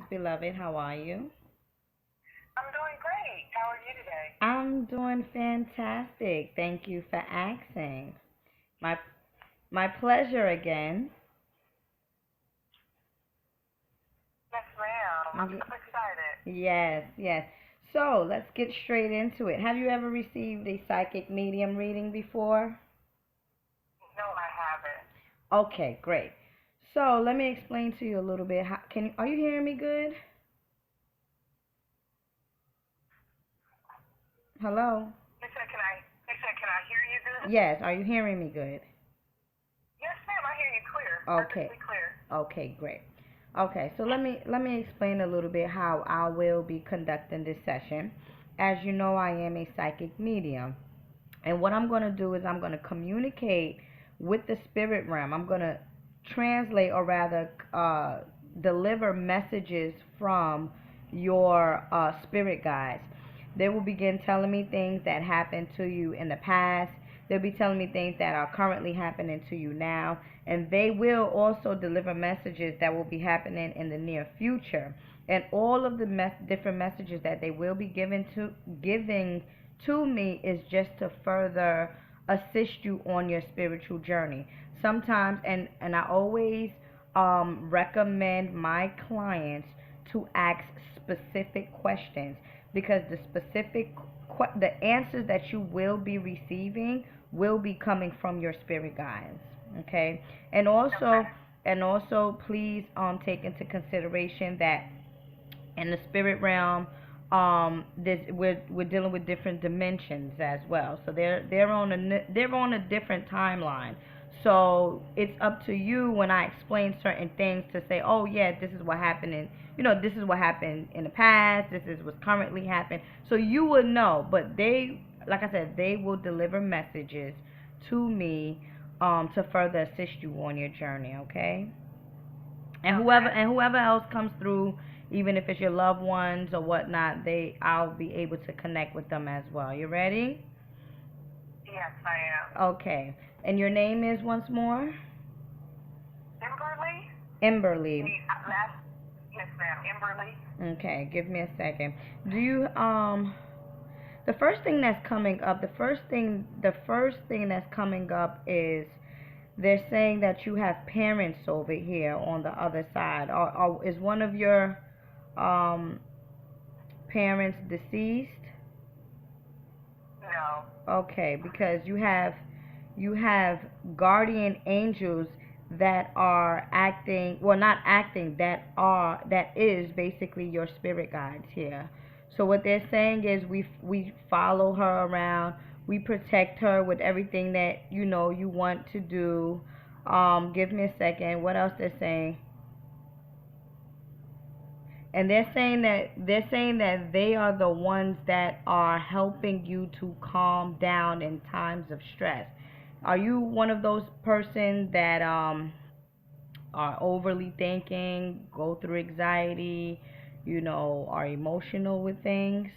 Greetings, beloved. How are you? I'm doing great. How are you today? I'm doing fantastic. Thank you for asking. My my pleasure again. Yes, ma'am. I'm Y- so excited. Yes, yes. So let's get straight into it. Have you ever received a psychic medium reading before? No, I haven't. Okay, great. So let me explain to you a little bit. Are you hearing me good? Hello? You said, can I hear you good? Yes, are you hearing me good? Yes, ma'am. I hear you clear. Okay. Perfectly clear. Okay, great. Okay, so let me explain a little bit how I will be conducting this session. As you know, I am a psychic medium, and what I'm going to do is I'm going to communicate with the spirit realm. I'm going to translate, or rather deliver messages from your spirit guides. They will begin telling me things that happened to you in the past. They'll be telling me things that are currently happening to you now, and they will also deliver messages that will be happening in the near future. And all of the different messages that they will be giving to me is just to further assist you on your spiritual journey. Sometimes, and I always recommend my clients to ask specific questions, because the answers that you will be receiving will be coming from your spirit guides. Okay, and also Okay. please take into consideration that in the spirit realm, we're dealing with different dimensions as well. So they're on a different timeline. So it's up to you when I explain certain things to say, oh yeah, this is what happened this is what happened in the past. This is what's currently happening. So you would know. But they, like I said, they will deliver messages to me to further assist you on your journey. Okay. And Okay. whoever else comes through, even if it's your loved ones or whatnot, I'll be able to connect with them as well. You ready? Yes, I am. Okay. And your name is once more? Kimberly? Emberly. The last. Yes, ma'am. Kimberly. Okay, give me a second. Do you the first thing that's coming up, the first thing that's coming up is they're saying that you have parents over here on the other side. Is one of your um parents deceased? No. Okay, because you have guardian angels that are acting, well, not acting, that is basically your spirit guides here. So what they're saying is we follow her around, we protect her with everything that you want to do. Give me a second. What else they're saying? And they're saying that they are the ones that are helping you to calm down in times of stress. Are you one of those persons that are overly thinking, go through anxiety, are emotional with things?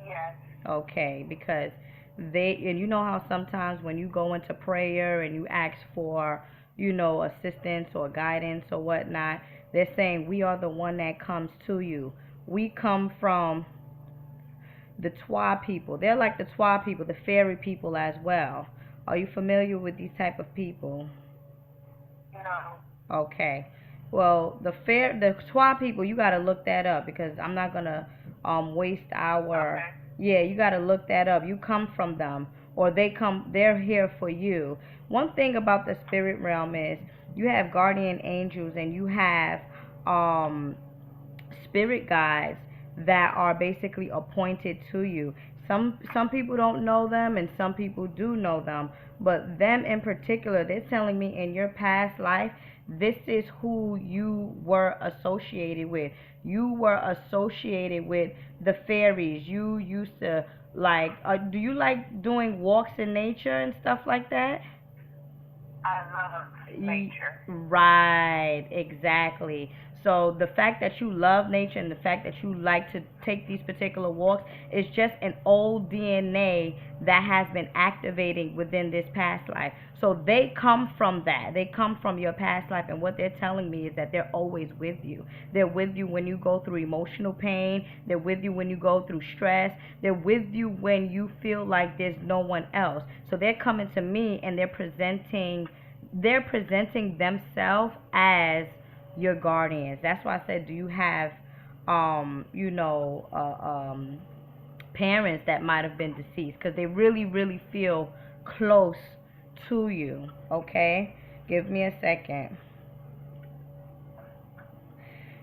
Yes. Okay, because and you know how sometimes when you go into prayer and you ask for, assistance or guidance or whatnot, they're saying we are the one that comes to you. We come from the Twa people. They're like the Twa people, the fairy people as well. Are you familiar with these type of people? No. Okay. Well, the Twa people, you got to look that up, because I'm not gonna waste our. Okay. Yeah, you got to look that up. You come from them, or they're here for you. One thing about the spirit realm is you have guardian angels, and you have um spirit guides that are basically appointed to you. Some people don't know them, and some people do know them, but them in particular, they're telling me in your past life, this is who you were associated with. You were associated with the fairies. You used to like, do you like doing walks in nature and stuff like that? I love nature. Right, exactly. So the fact that you love nature and the fact that you like to take these particular walks is just an old DNA that has been activating within this past life. So they come from that. They come from your past life, and what they're telling me is that they're always with you. They're with you when you go through emotional pain. They're with you when you go through stress. They're with you when you feel like there's no one else. So they're coming to me and they're presenting themselves as your guardians. That's why I said, do you have, you know, parents that might have been deceased? Because they really, really feel close to you. Okay, give me a second.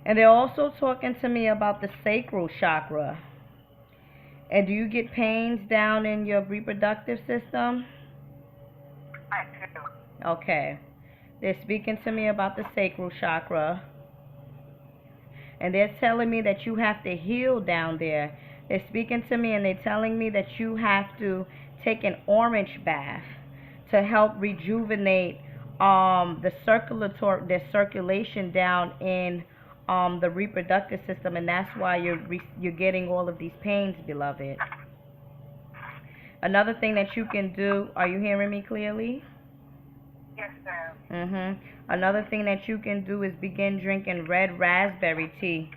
And they're also talking to me about the sacral chakra. And do you get pains down in your reproductive system? I do. Okay. They're speaking to me about the sacral chakra. And they're telling me that you have to heal down there. They're speaking to me and they're telling me that you have to take an orange bath to help rejuvenate the circulation down in the reproductive system, and that's why you're getting all of these pains, beloved. Another thing that you can do, are you hearing me clearly? Yes, ma'am. Another thing that you can do is begin drinking red raspberry tea.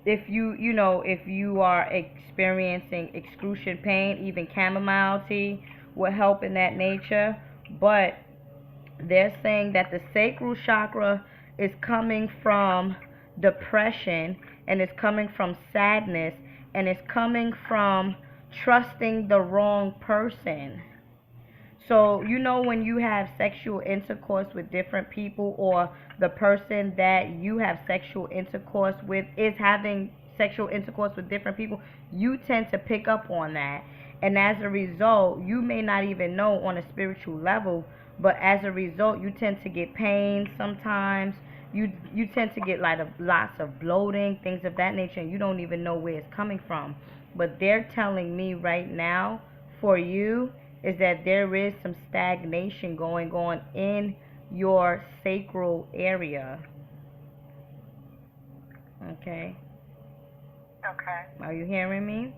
If you are experiencing excruciating pain, even chamomile tea will help in that nature. But they're saying that the sacral chakra is coming from depression, and it's coming from sadness, and it's coming from trusting the wrong person. So, when you have sexual intercourse with different people, or the person that you have sexual intercourse with is having sexual intercourse with different people, you tend to pick up on that. And as a result, you may not even know on a spiritual level, but as a result, you tend to get pain sometimes. You tend to get lots of bloating, things of that nature, and you don't even know where it's coming from. But they're telling me right now, for you, is that there is some stagnation going on in your sacral area. Okay. Okay. Are you hearing me?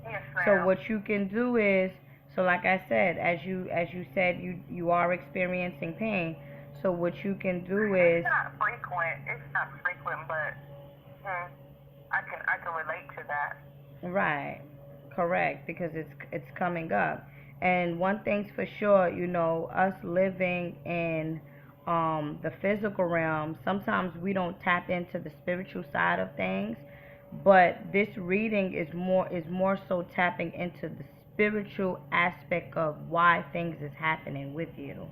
Yes, ma'am. So what you can do is, so like I said, as you said, you are experiencing pain. So what you can do is, It's not frequent. It's not frequent, but I can relate to that. right, correct, because it's coming up. And one thing's for sure, us living in the physical realm, sometimes we don't tap into the spiritual side of things. But this reading is more so tapping into the spiritual aspect of why things is happening with you.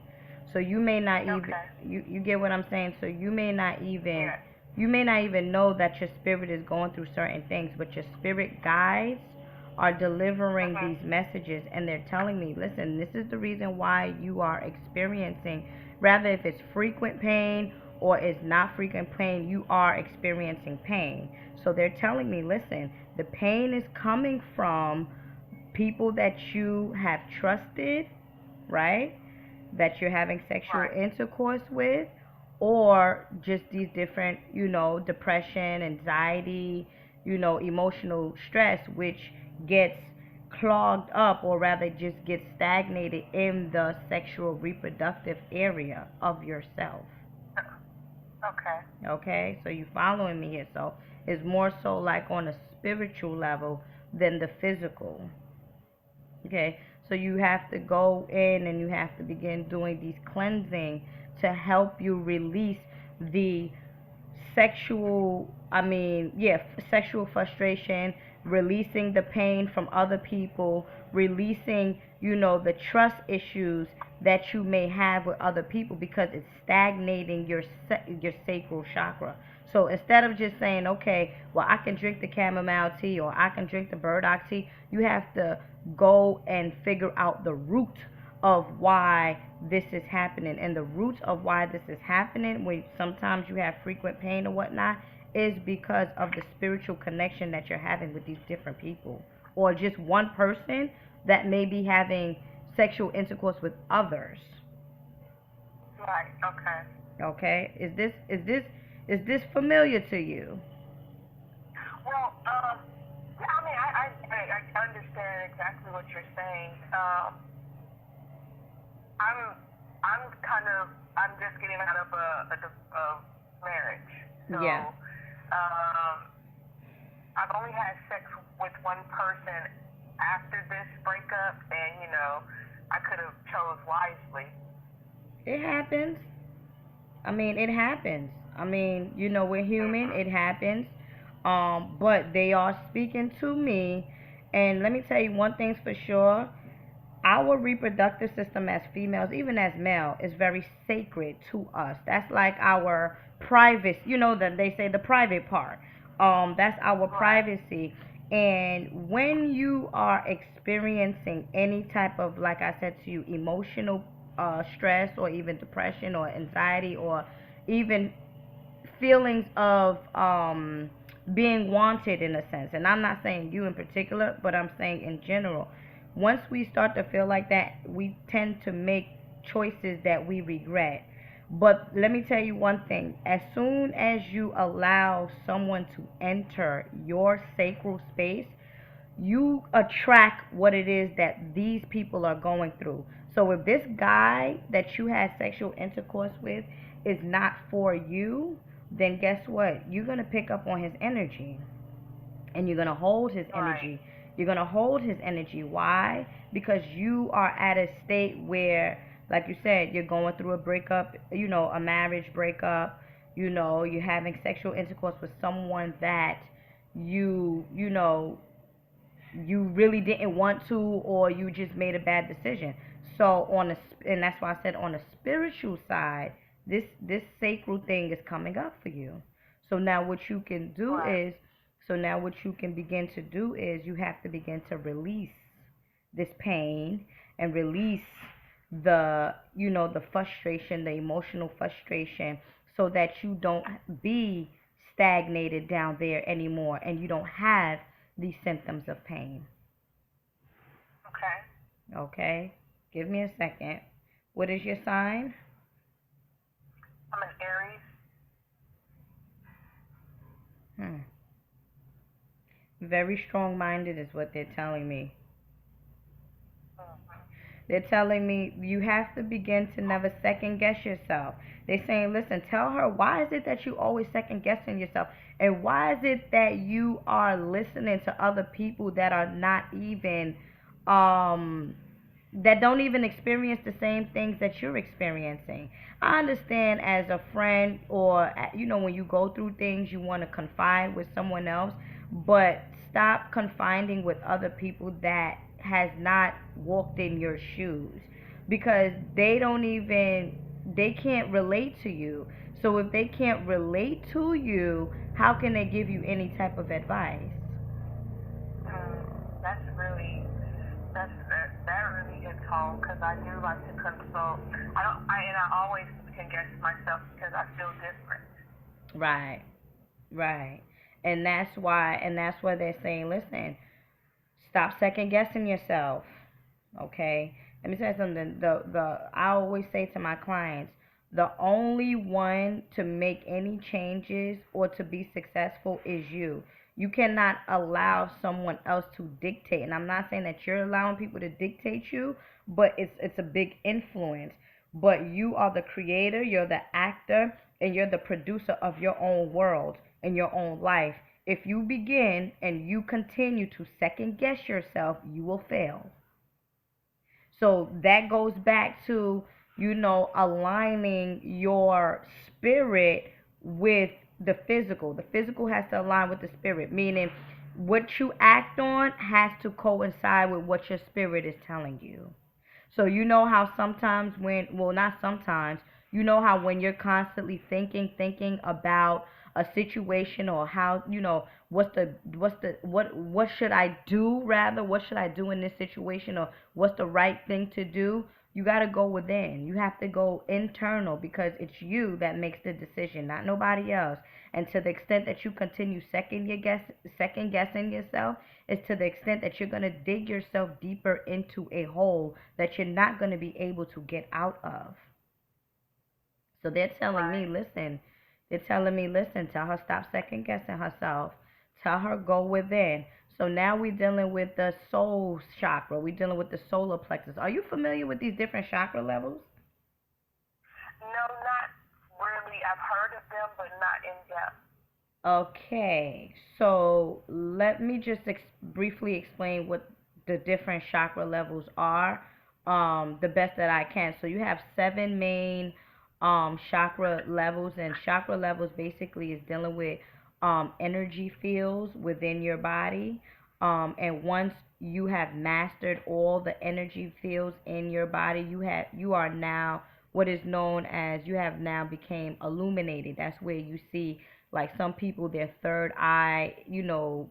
So you may not even, Okay. you get what I'm saying. So you may not even Yes. you may not even know that your spirit is going through certain things, but your spirit guides are delivering these messages, and they're telling me, listen, this is the reason why you are experiencing, rather if it's frequent pain or it's not frequent pain, you are experiencing pain. So they're telling me, listen, the pain is coming from people that you have trusted, right? That you're having sexual Right. intercourse with, or just these different, depression, anxiety, emotional stress, which gets clogged up, or rather just gets stagnated in the sexual reproductive area of yourself. Okay. Okay, so you following me here? So it's more so like on a spiritual level than the physical. Okay, so you have to go in and you have to begin doing these cleansing to help you release the sexual frustration, releasing the pain from other people, releasing, the trust issues that you may have with other people, because it's stagnating your sacral chakra. So instead of just saying, okay, well, I can drink the chamomile tea or I can drink the burdock tea, you have to go and figure out the root of why this is happening. And the root of why this is happening, when sometimes you have frequent pain or whatnot, is because of the spiritual connection that you're having with these different people, or just one person that may be having sexual intercourse with others. Right. Okay. Okay, is this Is this familiar to you? Well, yeah, I mean, I understand exactly what you're saying. I'm, I'm just getting out of a marriage. So, Yeah. I've only had sex with one person after this breakup, and, I could have chose wisely. It happens. I mean, it happens. I mean, we're human. Mm-hmm. It happens. But they are speaking to me, and let me tell you one thing's for sure. Our reproductive system as females, even as male, is very sacred to us. That's like our privacy. That they say the private part. That's our Right. privacy. And when you are experiencing any type of, like I said to you, emotional stress or even depression or anxiety or even feelings of being wanted in a sense, and I'm not saying you in particular, but I'm saying in general, once we start to feel like that, we tend to make choices that we regret. But let me tell you one thing, as soon as you allow someone to enter your sacral space, you attract what it is that these people are going through. So if this guy that you had sexual intercourse with is not for you, then guess what? You're going to pick up on his energy and you're going to hold his Right. energy. You're going to hold his energy. Why? Because you are at a state where, like you said, you're going through a breakup, a marriage breakup, you're having sexual intercourse with someone that you really didn't want to, or you just made a bad decision. So and that's why I said on the spiritual side, this sacred thing is coming up for you. So now what you can do Right. is so now what you can begin to do is you have to begin to release this pain and release the frustration, the emotional frustration, so that you don't be stagnated down there anymore and you don't have these symptoms of pain. Okay. Okay? Give me a second. What is your sign? I'm an Aries. Hmm. Very strong minded is what they're telling me. Mm-hmm. They're telling me you have to begin to never second guess yourself. They're saying, listen, tell her, why is it that you always second guessing yourself? And why is it that you are listening to other people that are not even, that don't even experience the same things that you're experiencing? I understand as a friend, or, when you go through things, you want to confide with someone else, but stop confiding with other people that has not walked in your shoes, because they can't relate to you. So if they can't relate to you, how can they give you any type of advice? Mm, that's really that really hits home because I do like to consult. I always can guess myself because I feel different. Right, right. And that's why they're saying, listen, stop second guessing yourself. Okay? Let me tell you something. I always say to my clients, the only one to make any changes or to be successful is you. You cannot allow someone else to dictate. And I'm not saying that you're allowing people to dictate you, but it's a big influence. But you are the creator, you're the actor, and you're the producer of your own world and your own life. If you begin and you continue to second guess yourself, you will fail. So that goes back to, aligning your spirit with the physical. The physical has to align with the spirit, meaning what you act on has to coincide with what your spirit is telling you. So you know how sometimes not sometimes, how when you're constantly thinking about a situation, or how, what should I do, rather, what should I do in this situation, or what's the right thing to do? You got to go within. You have to go internal, because it's you that makes the decision, not nobody else. And to the extent that you continue second guessing yourself, is to the extent that you're going to dig yourself deeper into a hole that you're not going to be able to get out of. So they're telling me, Right. listen, It's telling me, listen, tell her stop second guessing herself. Tell her go within. So now we're dealing with the soul chakra. We're dealing with the solar plexus. Are you familiar with these different chakra levels? No, not really. I've heard of them, but not in depth. Okay, so let me just briefly explain what the different chakra levels are, the best that I can. So you have seven main chakra levels, and chakra levels basically is dealing with energy fields within your body. And once you have mastered all the energy fields in your body, you are now what is known as you have now became illuminated. That's where you see like some people their third eye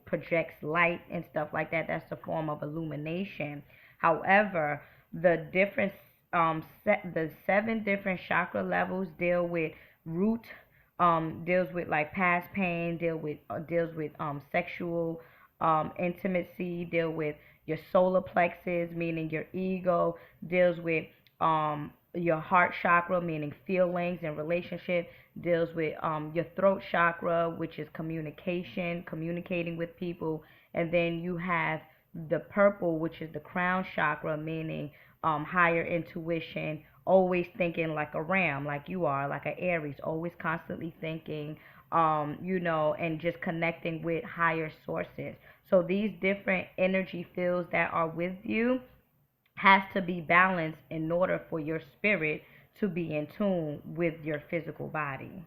projects light and stuff like that. That's a form of illumination. However, the different the seven different chakra levels deal with root, deals with like past pain, deals with sexual intimacy, deal with your solar plexus, meaning your ego, deals with your heart chakra, meaning feelings and relationship, deals with your throat chakra, which is communication, communicating with people, and then you have the purple, which is the crown chakra, meaning higher intuition, always thinking like a ram, like you are, like an Aries, always constantly thinking, and just connecting with higher sources. So these different energy fields that are with you has to be balanced in order for your spirit to be in tune with your physical body.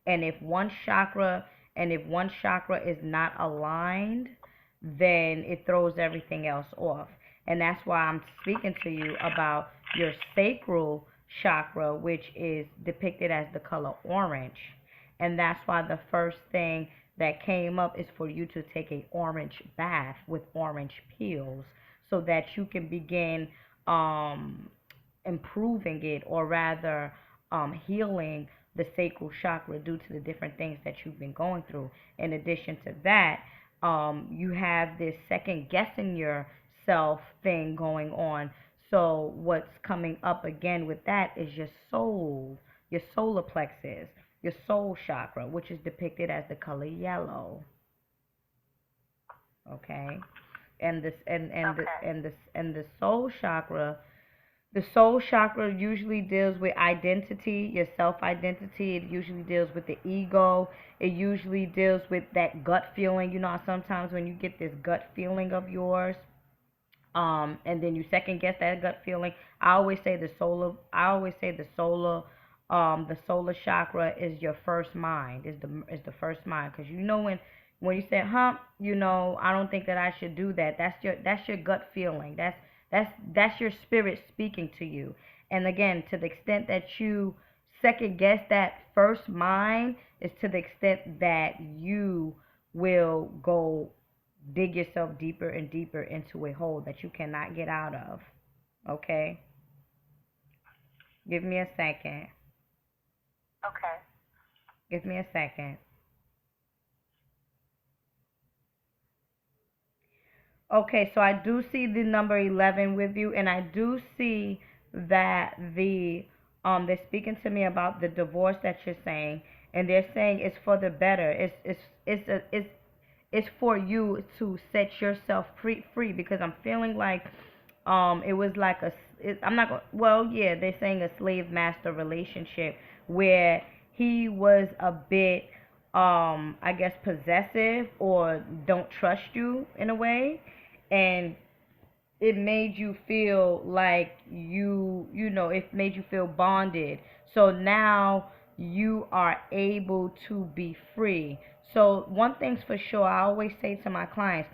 And if one chakra is not aligned, then it throws everything else off. And that's why I'm speaking to you about your sacral chakra, which is depicted as the color orange. And that's why the first thing that came up is for you to take a orange bath with orange peels so that you can begin um improving it, or rather healing the sacral chakra due to the different things that you've been going through. In addition to that, you have this second guessing yourself thing going on. So what's coming up again with that is your solar plexus, your soul chakra, which is depicted as the color yellow. Okay, and this Okay. and the soul chakra, the soul chakra usually deals with identity, your self identity. It usually deals with the ego. It usually deals with that gut feeling. You know, sometimes when you get this gut feeling of yours, and then you second guess that gut feeling. The solar chakra is your first mind, is the first mind, because when you say, I don't think that I should do that. That's your gut feeling. That's your spirit speaking to you. And again, to the extent that you second guess that first mind, is to the extent that you will go dig yourself deeper and deeper into a hole that you cannot get out of. Okay? Give me a second. Okay. Give me a second. Okay, so I do see the number 11 with you, and I do see that they're speaking to me about the divorce that you're saying, and they're saying it's for the better. It's for you to set yourself free, because I'm feeling like it was like I'm not going, well, yeah, they're saying a slave master relationship where he was a bit I guess possessive, or don't trust you in a way, and it made you feel like it made you feel bonded. So now you are able to be free. So one thing's for sure, I always say to my clients,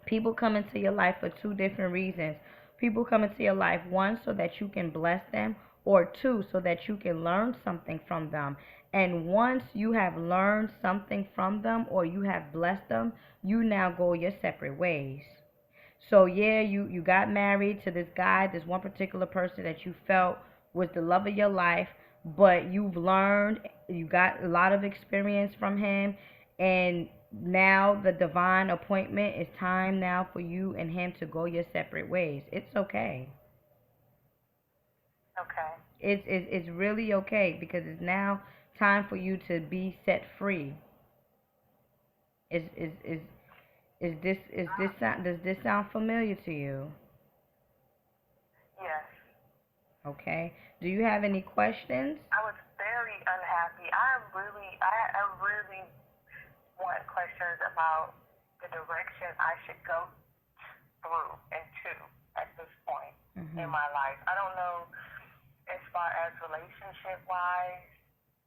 people come into your life for two different reasons. People come into your life, one, so that you can bless them, or two, so that you can learn something from them. And once you have learned something from them, or you have blessed them, you now go your separate ways. So yeah, you got married to this guy, this one particular person that you felt was the love of your life, but you've learned, you got a lot of experience from him, and now the divine appointment is time now for you and him to go your separate ways. It's okay. Okay. It's really okay, because it's now time for you to be set free. Is this sound, does this sound familiar to you? Yes. Okay. Do you have any questions? I was very unhappy. I really want questions about the direction I should go through and to at this point in my life. I don't know as far as relationship wise.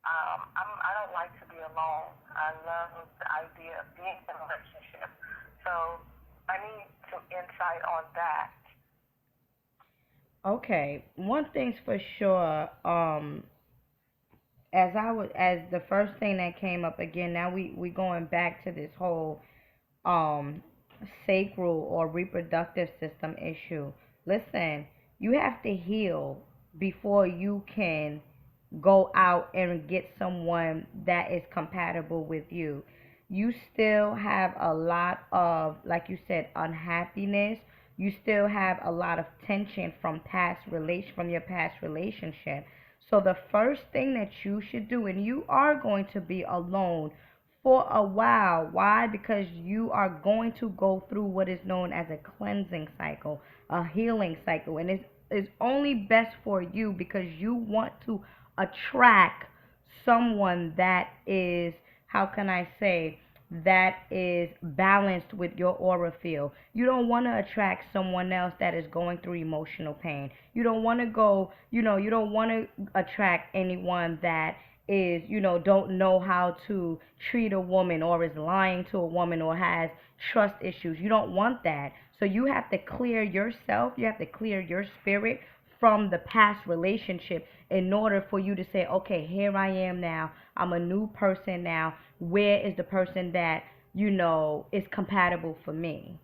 I don't like to be alone. I love the idea of being in a relationship. So I need some insight on that. Okay. One thing's for sure. As the first thing that came up again. Now we going back to this whole um sacral or reproductive system issue. Listen, you have to heal before you can go out and get someone that is compatible with you. You still have a lot of, like you said, unhappiness. You still have a lot of tension from your past relationship. So the first thing that you should do, and you are going to be alone for a while. Why? Because you are going to go through what is known as a cleansing cycle, a healing cycle, and it's only best for you because you want to attract someone that is, how can I say, that is balanced with your aura field. You don't want to attract someone else that is going through emotional pain. You don't want to go, you don't want to attract anyone that is, don't know how to treat a woman or is lying to a woman or has trust issues. You don't want that. So you have to clear yourself, you have to clear your spirit from the past relationship in order for you to say, okay, here I am now. I'm a new person now. Where is the person that, is compatible for me?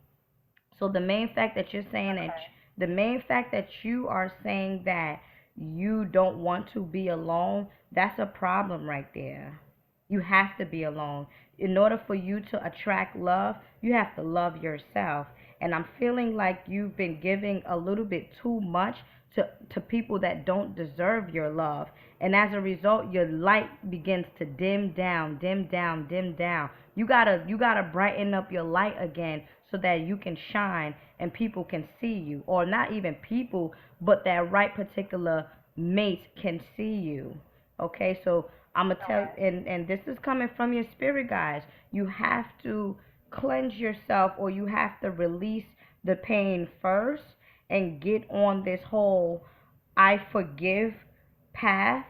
So the main fact that you're saying that, Okay. the main fact that you are saying that you don't want to be alone, that's a problem right there. You have to be alone. In order for you to attract love, you have to love yourself. And I'm feeling like you've been giving a little bit too much to people that don't deserve your love. And as a result, your light begins to dim down, dim down, dim down. You gotta brighten up your light again so that you can shine and people can see you. Or not even people, but that right particular mate can see you. Okay, so I'm gonna tell, and this is coming from your spirit guides. You have to cleanse yourself, or you have to release the pain first and get on this whole I forgive path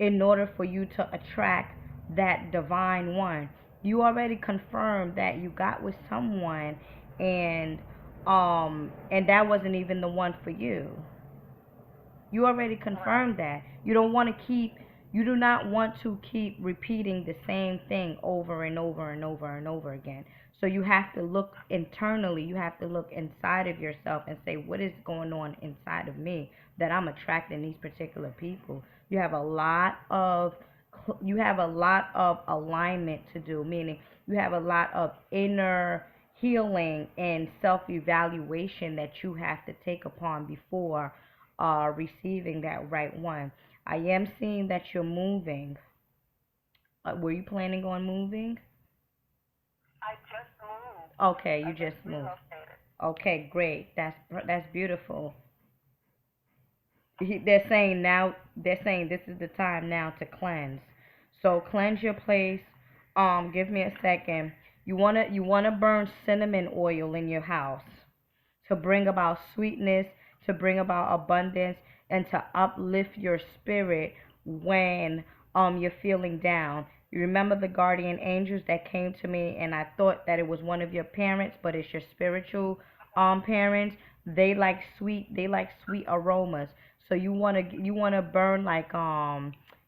in order for you to attract that divine one. You already confirmed that you got with someone, and and that wasn't even the one for you. You already confirmed that. You do not want to keep repeating the same thing over and over and over and over again. So you have to look internally. You have to look inside of yourself and say, what is going on inside of me that I'm attracting these particular people? You have a lot of alignment to do, meaning you have a lot of inner healing and self-evaluation that you have to take upon before receiving that right one. I am seeing that you're moving. Were you planning on moving? I just moved. Okay, I you just just moved. relocated. Okay, great. That's beautiful. They're saying now. They're saying this is the time now to cleanse. So cleanse your place. Give me a second. You wanna burn cinnamon oil in your house to bring about sweetness, to bring about abundance, and to uplift your spirit when you're feeling down. You remember the guardian angels that came to me, and I thought that it was one of your parents, but it's your spiritual parents. They like sweet aromas. So you wanna burn like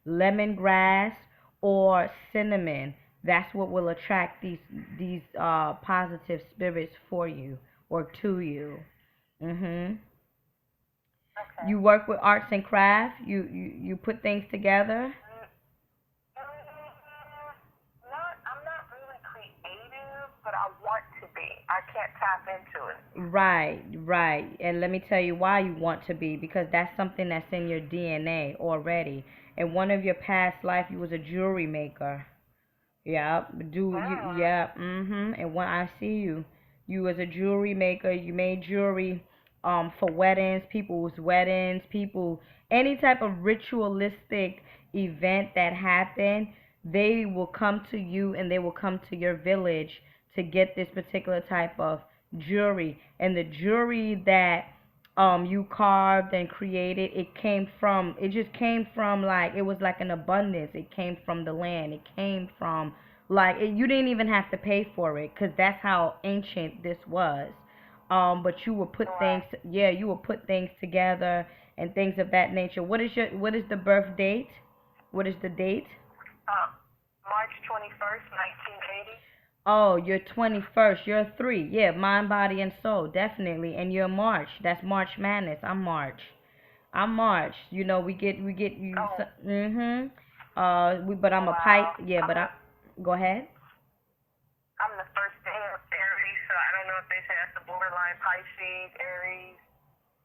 lemongrass or cinnamon. That's what will attract these positive spirits for you or to you. Mhm. Okay. You work with arts and crafts. You put things together. I'm not really creative, but I want to be. I can't tap tap into it. Right, right. And let me tell you why you want to be, because that's something that's in your DNA already. In one of your past life, you was a jewelry maker. Yep, do you? Mm. Yep, mhm. And when I see you, you was a jewelry maker. You made jewelry, for weddings, people's weddings, people, any type of ritualistic event that happened, they will come to you and they will come to your village to get this particular type of jewelry. And the jewelry that you carved and created, it just came from, like, it was like an abundance. It came from the land. It came from, like, you didn't even have to pay for it, because that's how ancient this was. But you would put things, Right. yeah, you would put things together and things of that nature. What is the birth date? What is the date? Uh, March 21st, 1980. Oh, you're 21st. You're a 3. Yeah, mind, body, and soul, definitely. And you're March. That's March Madness. I'm March. I'm March. You know, we get you. Oh, Mhm. But I'm a wow. Pisces. Yeah, but I. Go ahead. I'm the first day of Aries, so I don't know if they say that's the borderline Pisces, Aries.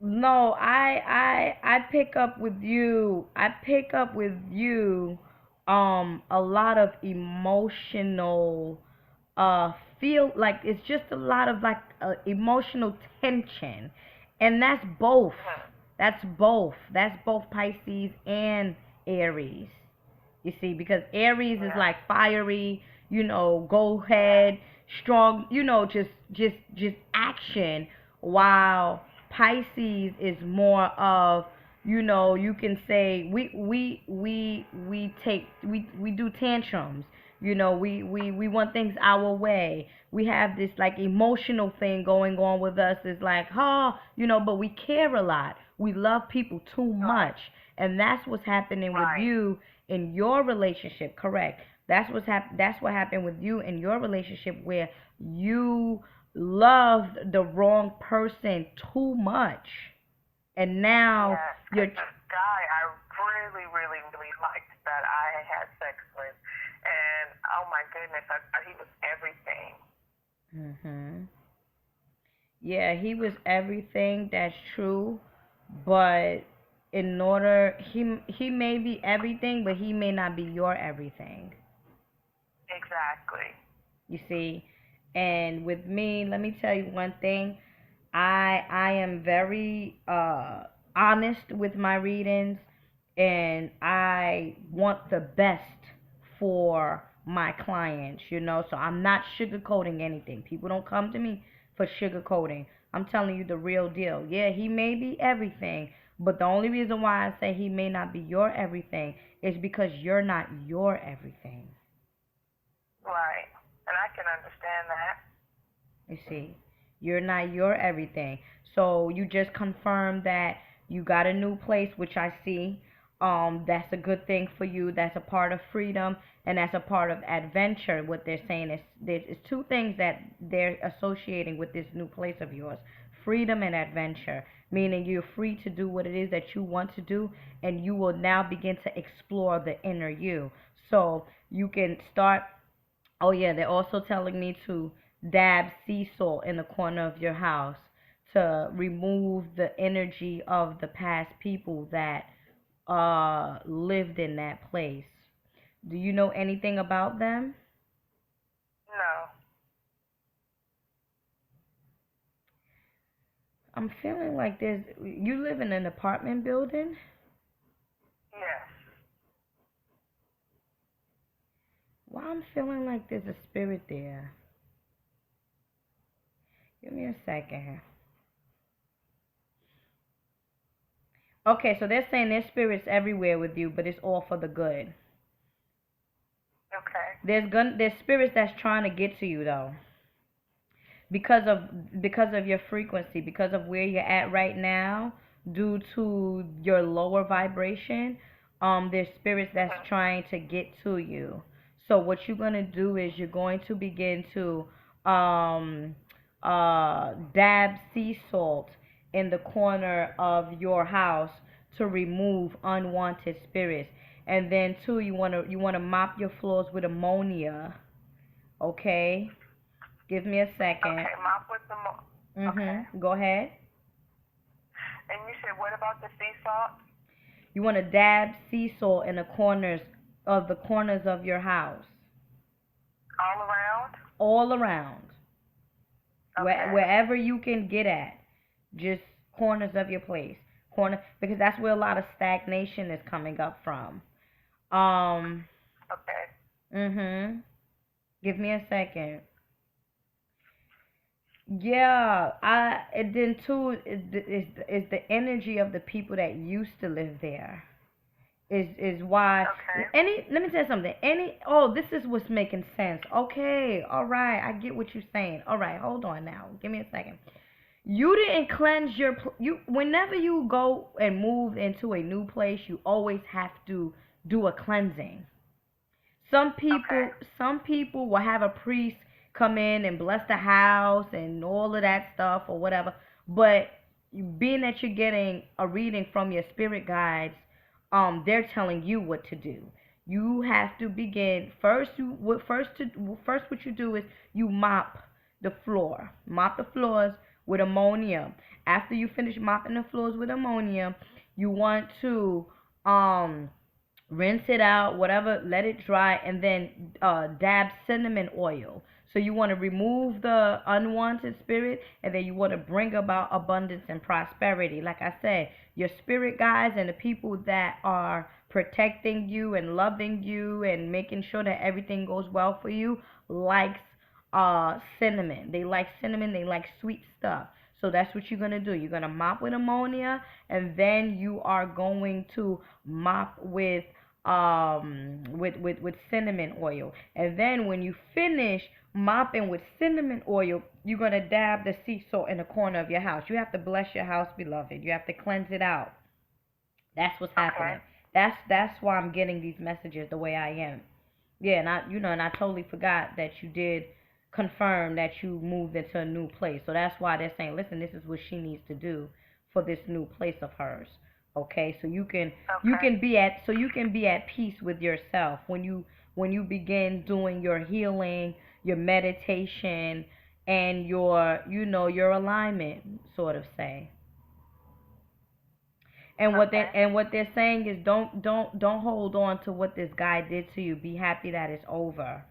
No, I pick up with you. I pick up with you. A lot of emotional. Feel like it's just a lot of, like, emotional tension, and that's both. Mm-hmm. That's both. That's both Pisces and Aries. You see, because Aries is Yeah. like fiery, go Yeah. ahead, strong, just action, while Pisces is more of, you can say we do tantrums. We want things our way. We have this, like, emotional thing going on with us. It's like, but we care a lot. We love people too Right. much. And that's what's happening with Right. you in your relationship. Correct. That's what happened with you in your relationship, where you loved the wrong person too much, and now Yes, you're. because this guy I really, really, really liked that I had sex with, and oh my goodness, he was everything. Mhm. Yeah, he was everything. That's true, but in order, he may be everything, but he may not be your everything. Exactly. You see, and with me, let me tell you one thing. I am very honest with my readings, and I want the best for my clients, so I'm not sugarcoating anything. People don't come to me for sugarcoating. I'm telling you the real deal. Yeah, he may be everything, but the only reason why I say he may not be your everything is because you're not your everything. Right. And I can understand that. You see, you're not your everything. So you just confirmed that you got a new place, which I see. That's a good thing for you. That's a part of freedom, and that's a part of adventure. What they're saying is there's two things that they're associating with this new place of yours: freedom and adventure. Meaning you're free to do what it is that you want to do, and you will now begin to explore the inner you. So you can start. Oh yeah, they're also telling me to dab sea salt in the corner of your house to remove the energy of the past people that lived in that place. Do you know anything about them? No. I'm feeling like you live in an apartment building? Yes. Why I'm feeling like there's a spirit there. Give me a second. Okay, so they're saying there's spirits everywhere with you, but it's all for the good. Okay. There's spirits that's trying to get to you though, because of your frequency, because of where you're at right now, due to your lower vibration. There's spirits that's Mhm. trying to get to you. So what you're going to do is you're going to begin to um dab sea salt in the corner of your house to remove unwanted spirits. And then too, you want to mop your floors with ammonia. Okay. Give me a second. Okay, mop with the okay. Go ahead. And you said what about the sea salt? You want to dab sea salt in the corners of your house. All around? All around. Okay. Wherever you can get at. Just corners of your place. Because that's where a lot of stagnation is coming up from. Okay. Give me a second. Yeah, and then too is the energy of the people that used to live there. Is why Okay. let me tell you something. This is what's making sense. Okay, all right, I get what you're saying. All right, hold on now. Give me a second. You didn't cleanse you whenever you go and move into a new place, you always have to do a cleansing. Okay. Some people will have a priest come in and bless the house and all of that stuff or whatever. But being that you're getting a reading from your spirit guides, they're telling you what to do. You have to begin first. First what you do is you mop the floor. Mop the floors with ammonia. After you finish mopping the floors with ammonia, you want to rinse it out, whatever, let it dry, and then dab cinnamon oil. So you want to remove the unwanted spirit, and then you want to bring about abundance and prosperity. Like I said, your spirit guides and the people that are protecting you and loving you and making sure that everything goes well for you likes cinnamon. They like cinnamon, they like sweet stuff. So that's what you're gonna do. You're gonna mop with ammonia, and then you are going to mop with cinnamon oil. And then when you finish mopping with cinnamon oil, you're gonna dab the sea salt in the corner of your house. You have to bless your house, beloved. You have to cleanse it out. That's what's happening. Okay. That's why I'm getting these messages the way I am. Yeah, and I totally forgot that you did confirm that you moved into a new place. So that's why they're saying, listen, this is what she needs to do for this new place of hers. Okay, so you can be at peace with yourself when you begin doing your healing, your meditation, and your alignment, sort of say. Okay. And what they're saying is don't hold on to what this guy did to you. Be happy that it's over.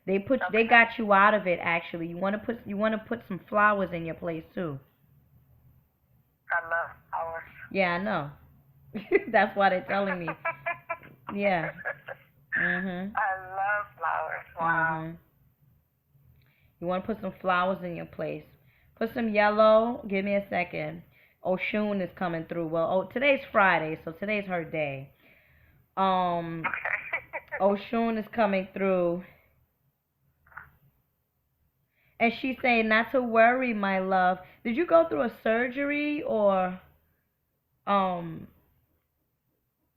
They Okay. got you out of it actually. You want to put some flowers in your place too. I love flowers. Yeah, I know. That's why they're telling me. Yeah. Mhm. I love flowers. Wow. Mhm. You want to put some flowers in your place. Put some yellow. Give me a second. Oshun is coming through. Well, today's Friday, so today's her day. Okay. Oshun is coming through. And she's saying not to worry, my love. Did you go through a surgery or um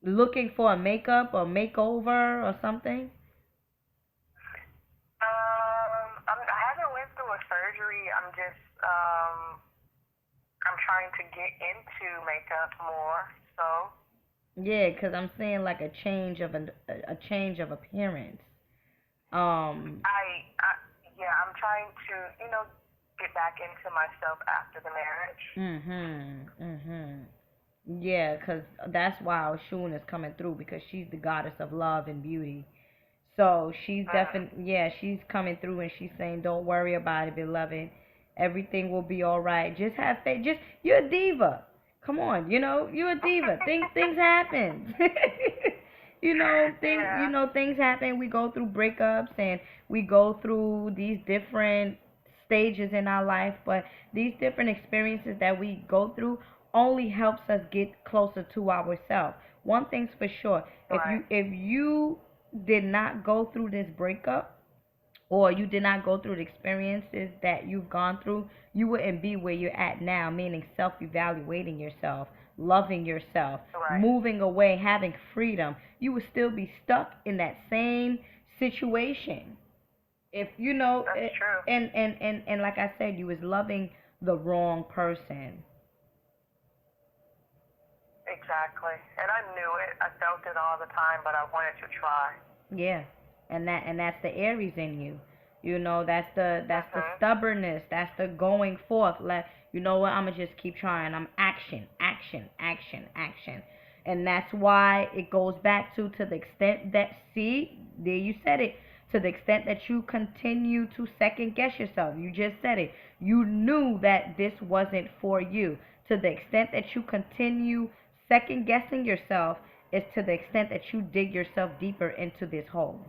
looking for a makeup or makeover or something? I haven't went through a surgery. I'm trying to get into makeup more. So. Yeah, 'cause I'm seeing like a change of appearance. Um, I yeah, I'm trying to, get back into myself after the marriage. mhm, mhm. Yeah, 'cause that's why Oshun is coming through because she's the goddess of love and beauty. So she's definitely, yeah, she's coming through and she's saying, don't worry about it, beloved. Everything will be all right. Just have faith. You're a diva. Come on, you're a diva. Things happen. Yeah. Things happen. We go through breakups and we go through these different stages in our life, but these different experiences that we go through only helps us get closer to ourselves. One thing's for sure, Right. if you did not go through this breakup or you did not go through the experiences that you've gone through, you wouldn't be where you're at now, meaning self evaluating yourself, loving yourself, Right. moving away, having freedom. You would still be stuck in that same situation. If That's true. and like I said, you was loving the wrong person. Exactly. And I knew it. I felt it all the time, but I wanted to try. Yeah. And that's the Aries in you. You know, that's the Mhm. stubbornness. That's the going forth. Like, you know what? I'ma just keep trying. I'm action, action, action, action. And that's why it goes back to the extent that, see, there you said it. To the extent that you continue to second guess yourself. You just said it. You knew that this wasn't for you. To the extent that you continue second guessing yourself is to the extent that you dig yourself deeper into this hole.